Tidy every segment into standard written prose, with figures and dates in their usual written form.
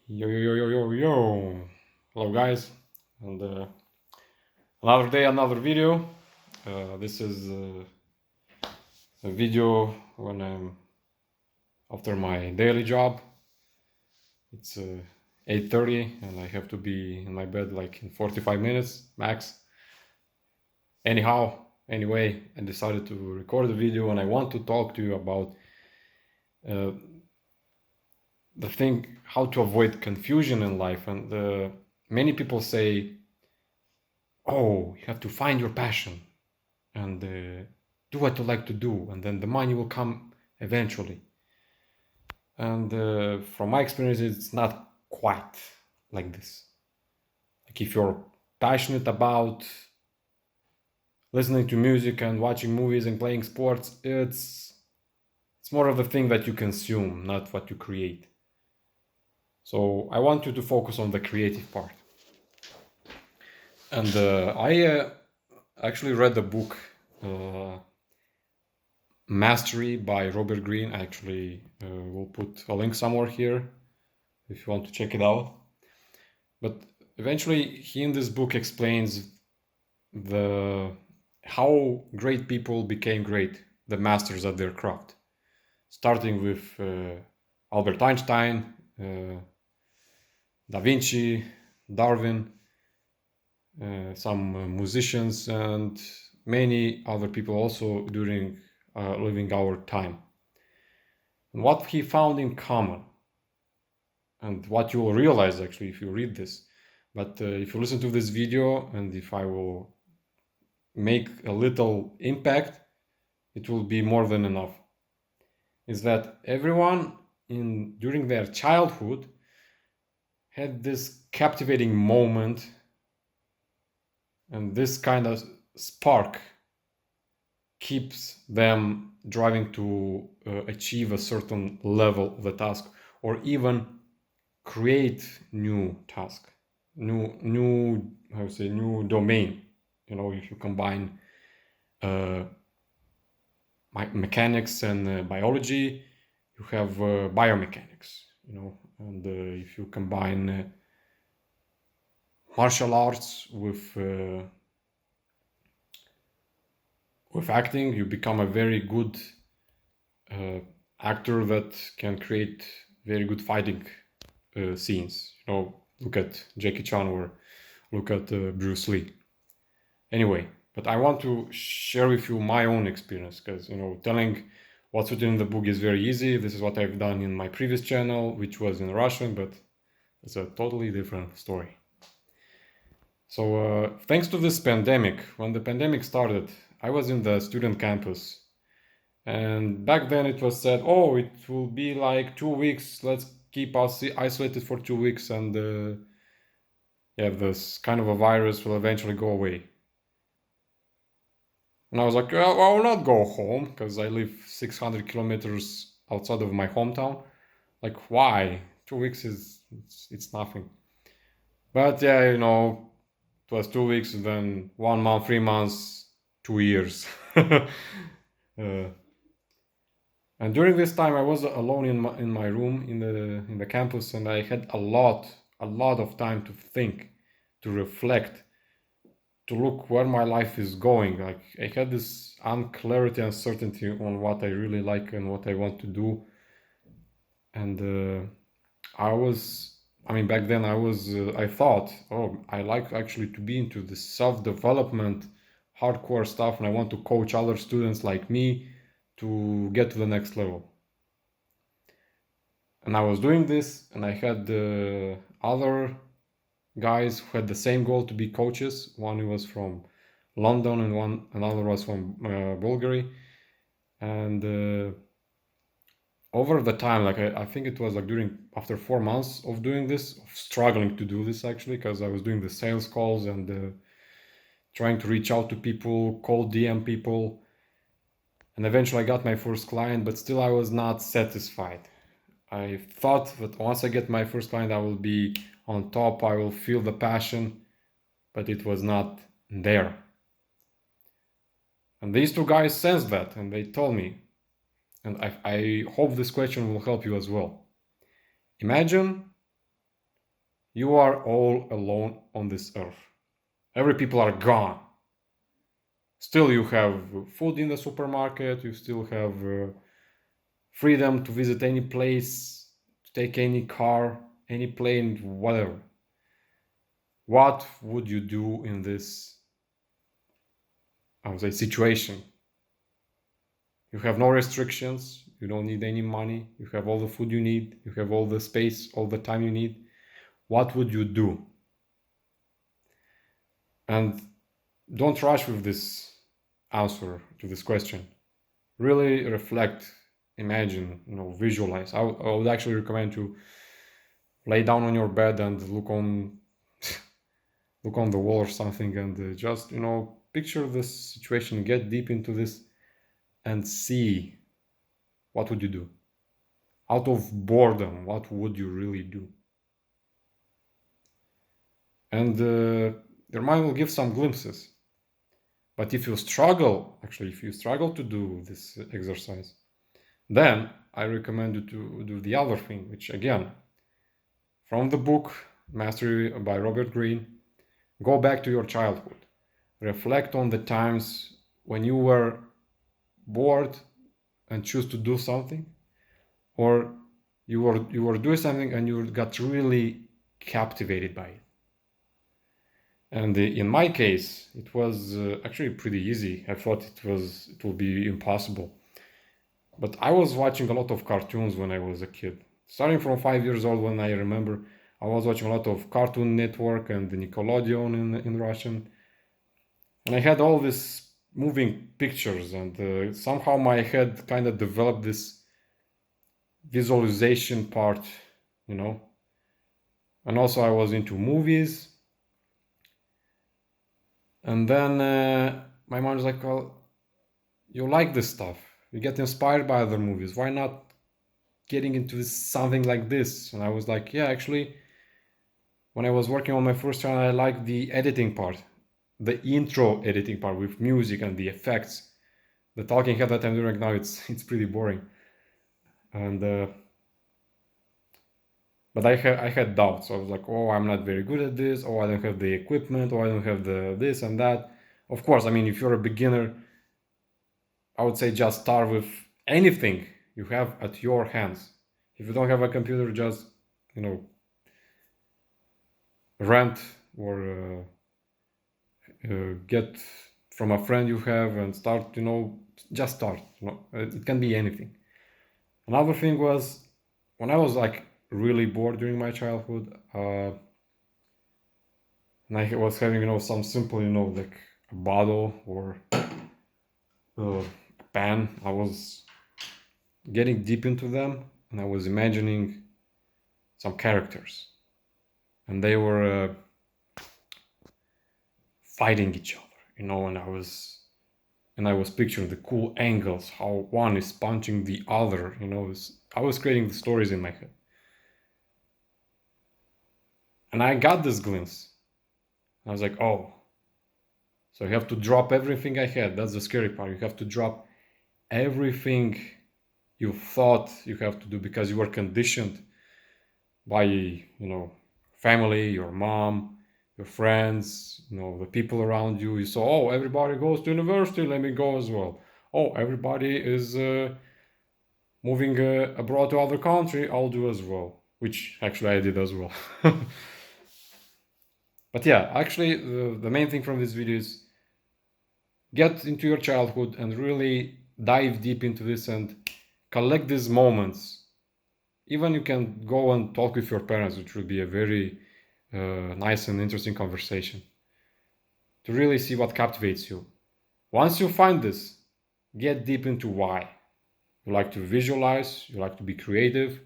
Yo, yo, yo, yo, yo, yo. Hello, guys. And another day, another video. This is a video when I'm after my daily job. It's 8:30 and I have to be in my bed like in 45 minutes max. Anyway, I decided to record a video and I want to talk to you about uh, the thing how to avoid confusion in life. And many people say, oh, you have to find your passion and do what you like to do, and then the money will come eventually. And from my experience, it's not quite like this. Like if you're passionate about listening to music and watching movies and playing sports, it's more of a thing that you consume, not what you create. So I want you to focus on the creative part. And I actually read the book Mastery by Robert Greene. I actually will put a link somewhere here if you want to check it out. But eventually, he in this book explains the how great people became great, the masters at their craft, starting with Albert Einstein, Da Vinci, Darwin, some musicians, and many other people also during living our time. And what he found in common, and what you will realize actually if you read this, but if you listen to this video and if I will make a little impact, it will be more than enough, is that everyone in during their childhood had this captivating moment and this kind of spark keeps them driving to achieve a certain level of the task or even create new task, new how to say new domain. You know, if you combine mechanics and biology, you have biomechanics. You know, and if you combine martial arts with acting, you become a very good uh, actor that can create very good fighting scenes. You know, look at Jackie Chan or look at Bruce Lee. Anyway, but I want to share with you my own experience because, you know, telling what's written in the book is very easy. This is what I've done in my previous channel, which was in Russian, but it's a totally different story. So, thanks to this pandemic, when the pandemic started, I was in the student campus. And back then it was said, oh, it will be like 2 weeks. Let's keep us isolated for 2 weeks, and yeah, this kind of a virus will eventually go away. And I was like, well, I will not go home because I live 600 kilometers outside of my hometown. Like, why? 2 weeks is it's nothing. But yeah, you know, it was 2 weeks, then 1 month, 3 months, 2 years. uh, And during this time, I was alone in my room in the campus, and I had a lot of time to think, to reflect, to look where my life is going. Like I had this unclarity, uncertainty on what I really like and what I want to do, and I mean, back then I thought, oh, I like actually to be into the self-development, hardcore stuff, and I want to coach other students like me to get to the next level. And I was doing this, and I had other guys who had the same goal to be coaches. One was from London, and another was from Bulgaria. And over the time, like I think it was like during after 4 months of doing this, of struggling to do this actually, because I was doing the sales calls and trying to reach out to people, cold DM people, and eventually I got my first client, but still I was not satisfied. I thought that once I get my first client, I will be on top, I will feel the passion, but it was not there. And these two guys sensed that and they told me, and I hope this question will help you as well. Imagine You are all alone on this earth. Every people are gone. Still, you have food in the supermarket. You still have freedom to visit any place, to take any car, any plane, whatever. What would you do in this, I would say, situation? You have no restrictions. You don't need any money. You have all the food you need. You have all the space, all the time you need. What would you do? And don't rush with this answer to this question. Really reflect, imagine, visualize. I would actually recommend to lay down on your bed and look on the wall or something, and just picture this situation, get deep into this, and see what would you do. Out of boredom, what would you really do? And your mind will give some glimpses. But if you struggle to do this exercise, then I recommend you to do the other thing, which again, from the book Mastery by Robert Greene, go back to your childhood. Reflect on the times when you were bored and choose to do something, or you were doing something and you got really captivated by it. And in my case, it was actually pretty easy. I thought it would be impossible. But I was watching a lot of cartoons when I was a kid. Starting from 5 years old, when I remember, I was watching a lot of Cartoon Network and the Nickelodeon in Russian. And I had all these moving pictures, and somehow my head kind of developed this visualization part, And also I was into movies. And then my mom was like, well, you like this stuff. You get inspired by other movies. Why not getting into something like this? And I was like, yeah, actually, when I was working on my first channel, I liked the editing part, the intro editing part with music and the effects. The talking head that I'm doing right now, it's pretty boring. And but I had doubts. I was like, oh, I'm not very good at this. Oh, I don't have the equipment. Oh, I don't have the this and that. Of course, I mean, if you're a beginner, I would say just start with anything you have at your hands. If you don't have a computer, just, rent or get from a friend you have and start, just start. It can be anything. Another thing was when I was like really bored during my childhood, and I was having, some simple, like a bottle or a pen. I was getting deep into them and I was imagining some characters, and they were fighting each other, and I was picturing the cool angles, how one is punching the other, I was creating the stories in my head. And I got this glimpse. I was like, oh, so you have to drop everything I had. That's the scary part. You have to drop everything you thought you have to do because you were conditioned by, family, your mom, your friends, the people around you. You saw, oh, everybody goes to university, let me go as well. Oh, everybody is moving abroad to other country, I'll do as well, which actually I did as well. But yeah, actually, the main thing from this video is get into your childhood and really dive deep into this and collect these moments. Even you can go and talk with your parents, which would be a very nice and interesting conversation to really see what captivates you. Once you find this, get deep into why. You like to visualize, you like to be creative,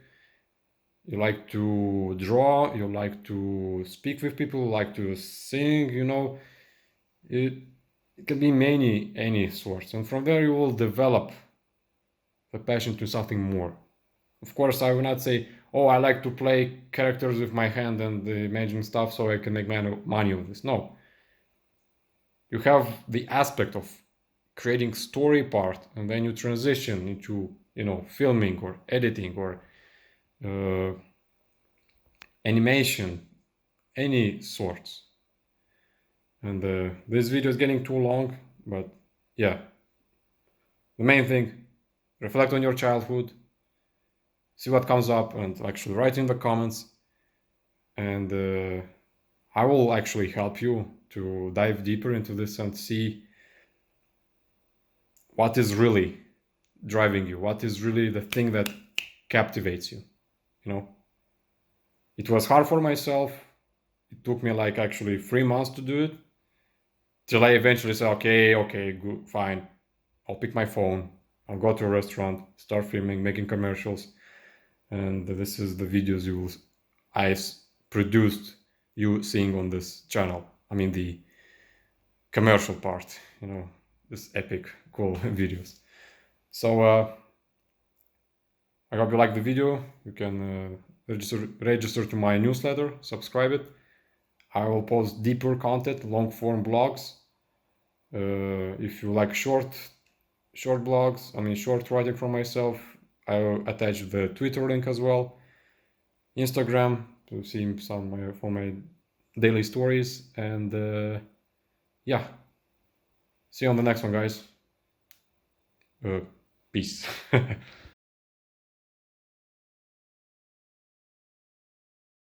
you like to draw, you like to speak with people, you like to sing, it can be any sorts, and from there you will develop the passion to something more. Of course, I will not say, oh, I like to play characters with my hand and imagine stuff so I can make money with this. No, you have the aspect of creating story part, and then you transition into filming or editing or animation, any sorts. And this video is getting too long, but yeah, the main thing, reflect on your childhood, see what comes up, and actually write in the comments. And I will actually help you to dive deeper into this and see what is really driving you, what is really the thing that captivates you. You know, it was hard for myself. It took me like actually 3 months to do it, till I eventually said, okay, good, fine. I'll pick my phone, I'll go to a restaurant, start filming, making commercials, and this is the videos I produced you seeing on this channel. I mean the commercial part, this epic, cool videos. So I hope you like the video. You can register to my newsletter, subscribe it. I will post deeper content, long form blogs. If you like short blogs, I mean short writing from myself, I will attach the Twitter link as well, Instagram to see some for my daily stories, and yeah, see you on the next one, guys. Peace.